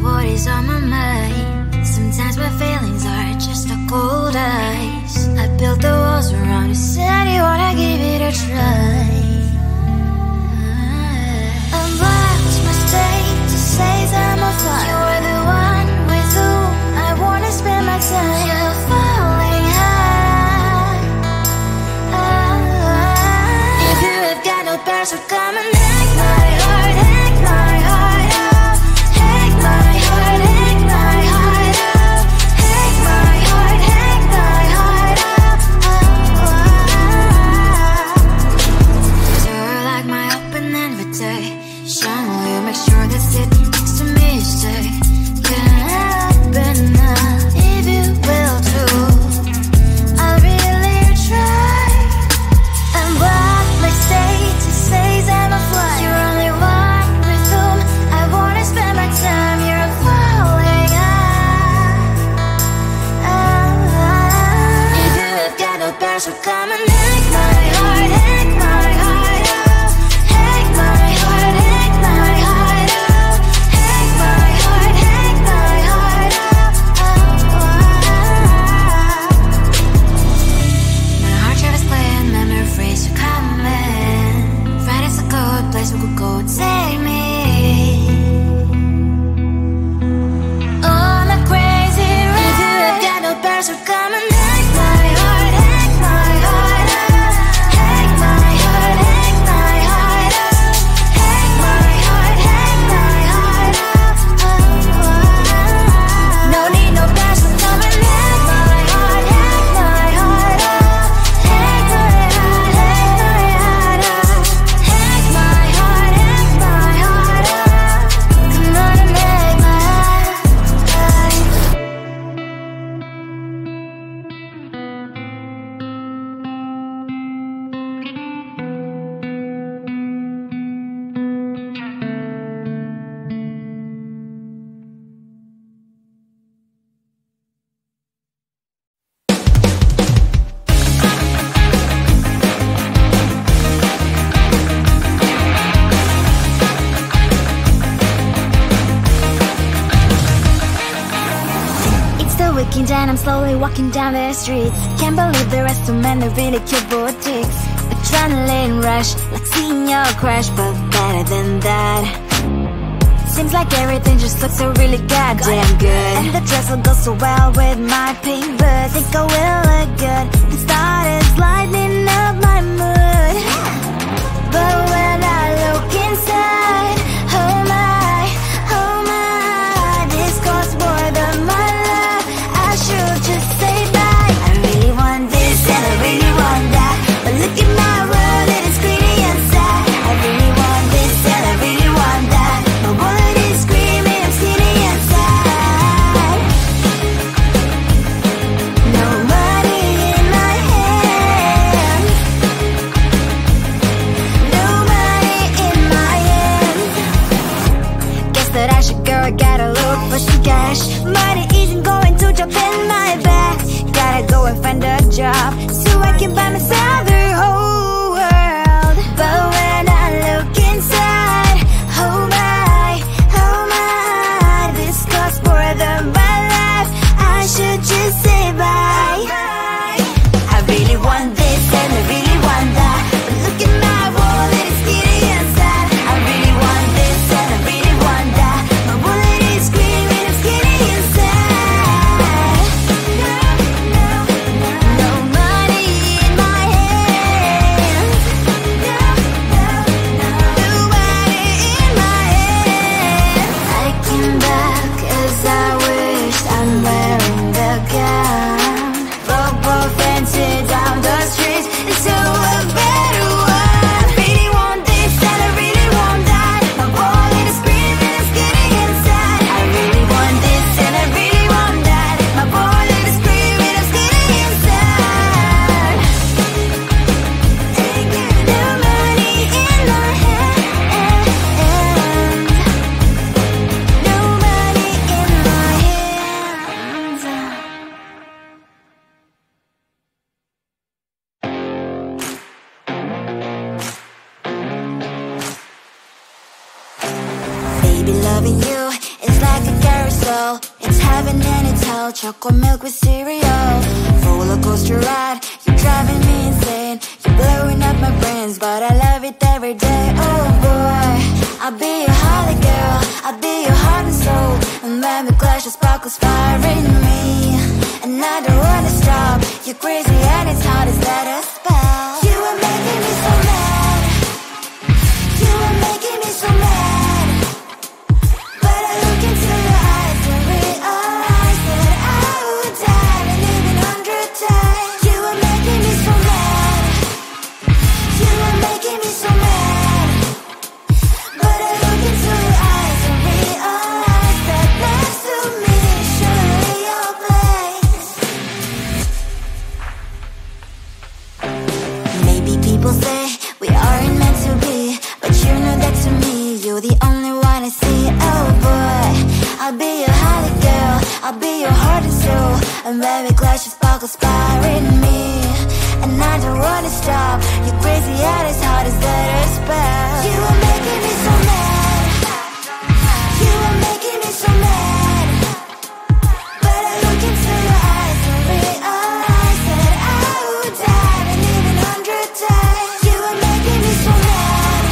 what is on my mind. Sometimes my feelings are just a cold ice. I built the walls around you, said you wanna give it a try. I watched my state to say I'm a fire. You're the one with whom I wanna spend my time. You're falling high. If you have got no powers, so come and hack my heart, hack my heart out. Hack my heart, hack my heart out. Hack my heart, hack my heart out. You're like my open invitation. Will you make sure that sitting next to me is safe? Can't open up if you will too. I'll really try. And what my state to say I'm a fly. You're only one with whom I wanna spend my time. You're falling high. If you have got no powers, so come and hack my heart, hack my heart out. Hack my heart, hack my heart out. Hack my heart, hack my heart out. My heart travels playing memories are coming. Friday's a good place we could go, take me. On a crazy ride. If you have got no powers, so come and hack my heart, hack my heart out. Hack my heart, hack my heart out. Hack my heart, hack my heart out. No need no powers, so come and hack my heart, hack my heart out. Hack my heart, hack my heart out. Hack my heart, hack my heart out. Come on and make my heart. It's the weekend and I'm slowly walking down the streets. Can't believe there are so many really cute boutiques. Adrenaline rush, like seeing your crush, but better than that. Seems like everything just looks so really goddamn good. And the dress will go so well with my pink boots. Think I will look good. The started lightening up my mood. But when I look inside, oh my, this costs more than my love. I should just say bye. I really want this and I really want that, but look at my world, it is greedy inside. I really want this and I really want that. My wallet is screaming, I'm skinny inside. No money in my hand. No money in my hand. Guess that I should go, I gotta look for some cash. Money isn't going to jump in my back. Gotta go and find a job so I can buy myself the whole world. But when I look inside, oh my, this costs more than my life. I should just say bye. I really want this and I really want that, but look at my wallet, it's skinny inside. I really want this and I really want that. My wallet is screaming, I'm skinny inside. No money in my hand. No money in my hand. I came back as I wished. I'm wearing the gown. Football fancy down the streets into a better one. I really want this and I really want that. My wallet is screaming, I'm skinny inside. I really want this and I really want that. My wallet is screaming, I'm skinny inside. No money in my hand. No money in my hands. Baby, loving you is like a guarantee. material. It's heaven and it's hell, chocolate milk with cereal. Roller coaster ride, you're driving me insane. You're blowing up my brains, but I love it every day. Oh boy, I'll be your holly girl, I'll be your heart and soul. And when we clash, the sparkles fire in me. And I don't wanna stop, you're crazy and it's hard as let a spell. You are making me so mad, you are making me so mad. But I look into your eyes and realize that I would die and live 100 times. You are making me so mad, you are making me so mad. But I look into your eyes and realize that next to me is surely your place. Maybe people say we aren't meant to be, but you know that to me, you're the only one I see. Oh boy, I'll be your holly girl, I'll be your heart and soul. And when we clash, the sparkles fire in me. And I don't wanna stop, you're crazy and as hard as let a spell. You are making me so mad, you are making me so mad. But I look into your eyes and realize that I would die and live 100 times. You are making me so mad,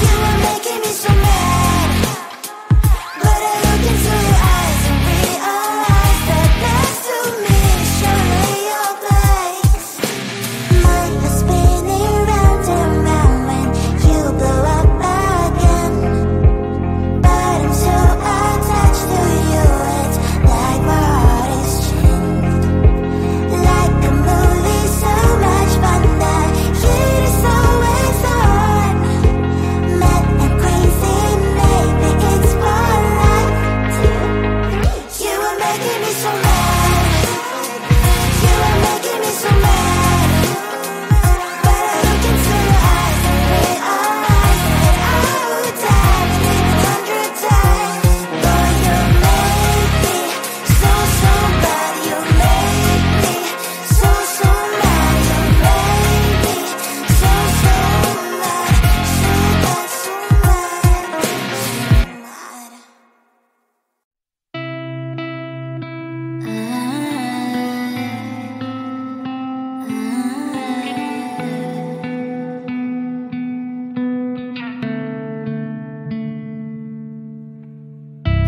you are making me so mad. But I look into your eyes and realize that next to me is surely your place. Mind is spinning round and round when you blow up again. But I'm so attached to you, it's like my heart is chained. Like a movie, so much fun that heat is always on. Mad and crazy, maybe it's for life too. You are making me so mad, you are making me so mad. But I look into your eyes and realize that I would die and live 100 times. Boy, you make me so, so bad. You make me so, so mad. You make me so, so mad. So bad, so mad, so mad.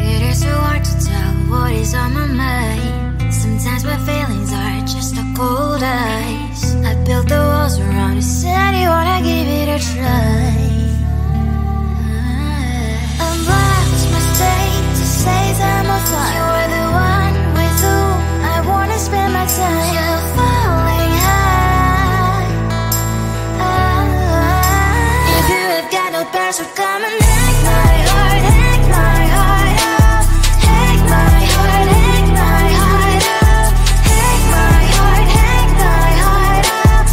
It is so hard to tell what is on my mind. Sometimes my feelings are just a cold ice. I built the walls around you, said you wanna give it a try. I've lost my state to say that I'm fly. You're the one with whom I wanna spend my time. You're falling high. If you have got no past, so come and hack my heart, hack my heart up. Hack my heart, hack my heart up. Hack my heart, hack my heart up.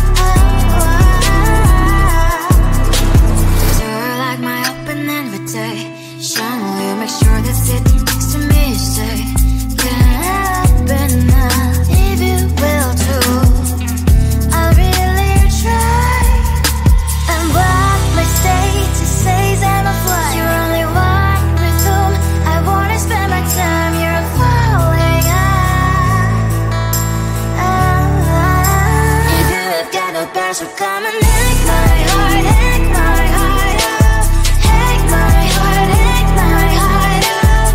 You're like my open invitation. Will you make sure that sitting next to me is safe? Can happen now, if you will too. I'll really try. And what my status says I'm a fly. You're only one with whom I wanna spend my time. You're falling high. If you have got no past, so come and hack my heart, hack my heart up. Hack my heart, hack my heart up.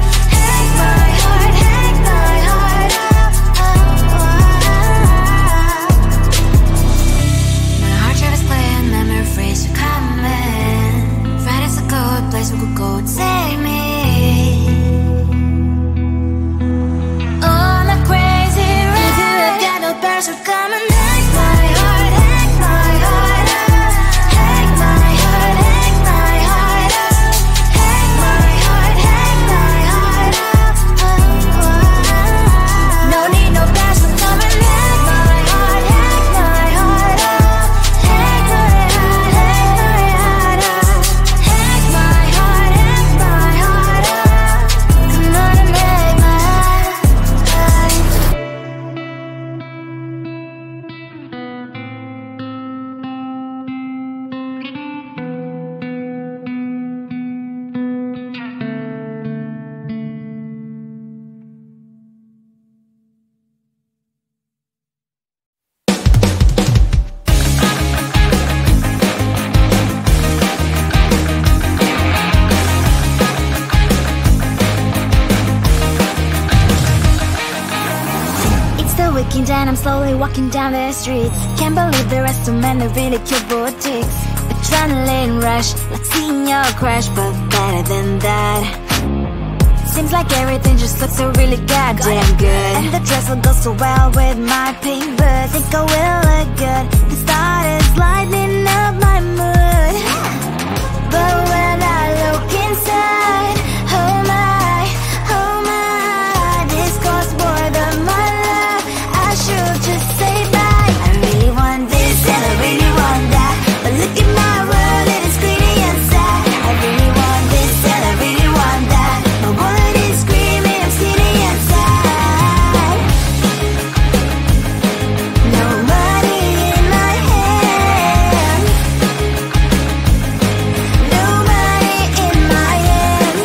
weekend and I'm slowly walking down the streets. Can't believe there are so many really cute boutiques. Adrenaline rush, like seeing your crush, but better than that. Seems like everything just looks so really goddamn good. And the dress will go so well with my pink boots. Think I will look good. The start is lighting up my mood. But when I look inside, oh my, this costs more than my love. I should just say bye. I really want this and I really want that, but look at my world, it is greedy inside. I really want this and I really want that. My wallet is screaming, I'm skinny inside. No money in my hand, no money in my hand.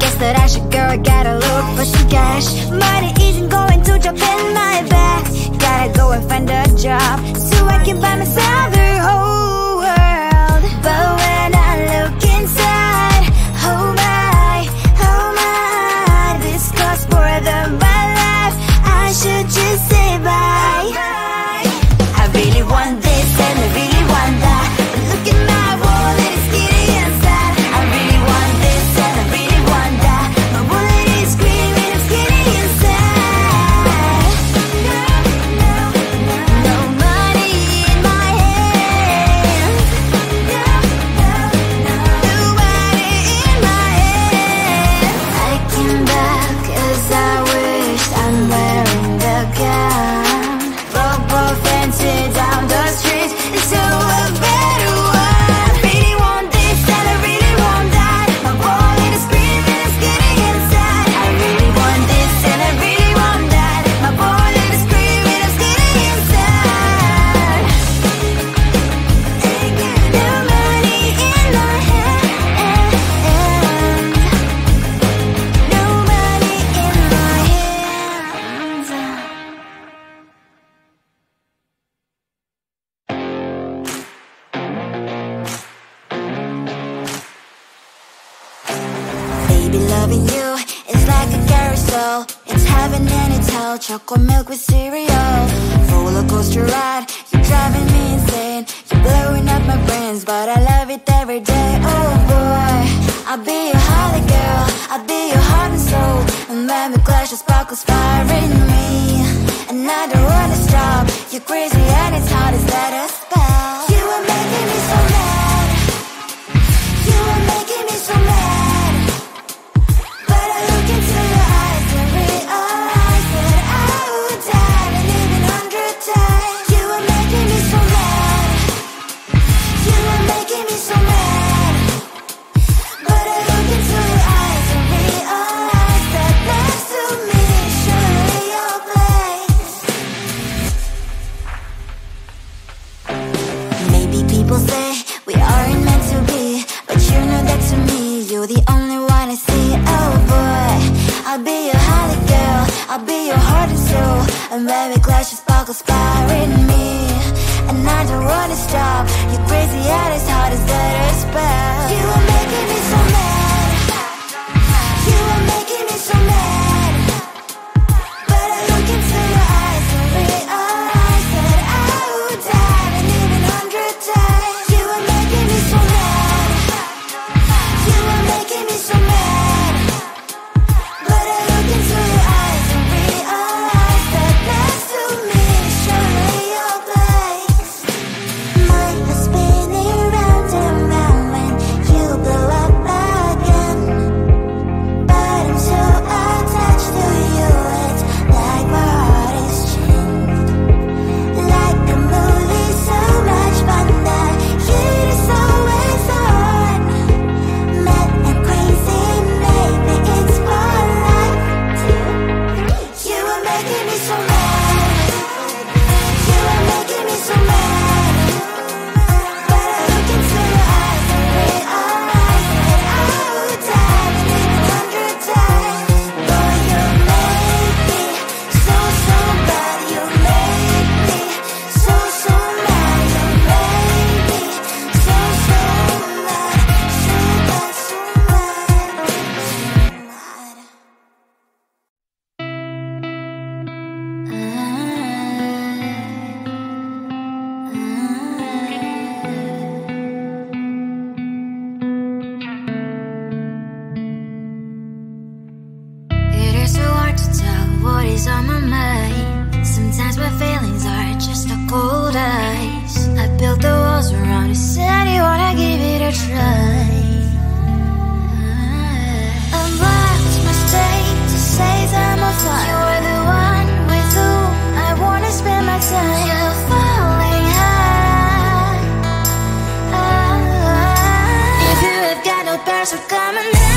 Guess that I should go, I gotta look for some cash. Money isn't going to drop in my bag. Gotta go and find a job so I can buy myself the whole world. But when I look inside, oh my, this costs more than my life. I should just say bye. I really want this and I really want that, but look at my wallet, it's skinny inside. I really want this and I really want that. My wallet is screaming, I'm skinny inside. No money in my hand, no money in my hand. I came back 'cause I wished I'm wearing the gown. Robo fancy down the street, it's so a better one. Really want this and I really want that. My wallet is screaming, I'm skinny inside. I really want this and I really want that. My wallet is screaming, I'm skinny inside. No money in my hand, no money in my hands. Baby, loving you is like a carousel. It's heaven and it's hell. Chocolate milk with cereal. Roller coaster ride, you're driving me insane. You're blowing up my brains, but I love it every day. Oh boy, I'll be your holly girl, I'll be your heart and soul. And when we clash, the sparkles fire in me, and I don't wanna stop. You're crazy and it's hard as let us spell. You are making me so mad, you are making me so mad. But I look into your eyes and realize that I would die and even 100 times. You are making me so mad, you are making me so mad. But I look into your eyes and realize that next to me is surely your place. Maybe people say we aren't meant to be, but you know that to me, you're the only one I see. Oh boy, I'll be your holly girl, I'll be your heart and soul. And when we clash, the sparkles fire in me, and I don't wanna stop. You're crazy and as hard as let her spell. You are making me so mad, you are making me so mad. But I look into your eyes and realize that I would die and even 100 times. You are making me so mad, you are making me so mad. But I look into your eyes and realize that next to me is surely your place. Mind was spinning round and round when you always on my mind. Sometimes my feelings are just a cold ice. I built the walls around you, said you wanna give it a try. I've lost my state to say that I'm fine. You were the one with whom I wanna spend my time. You're falling high. If you have got no parents, so come and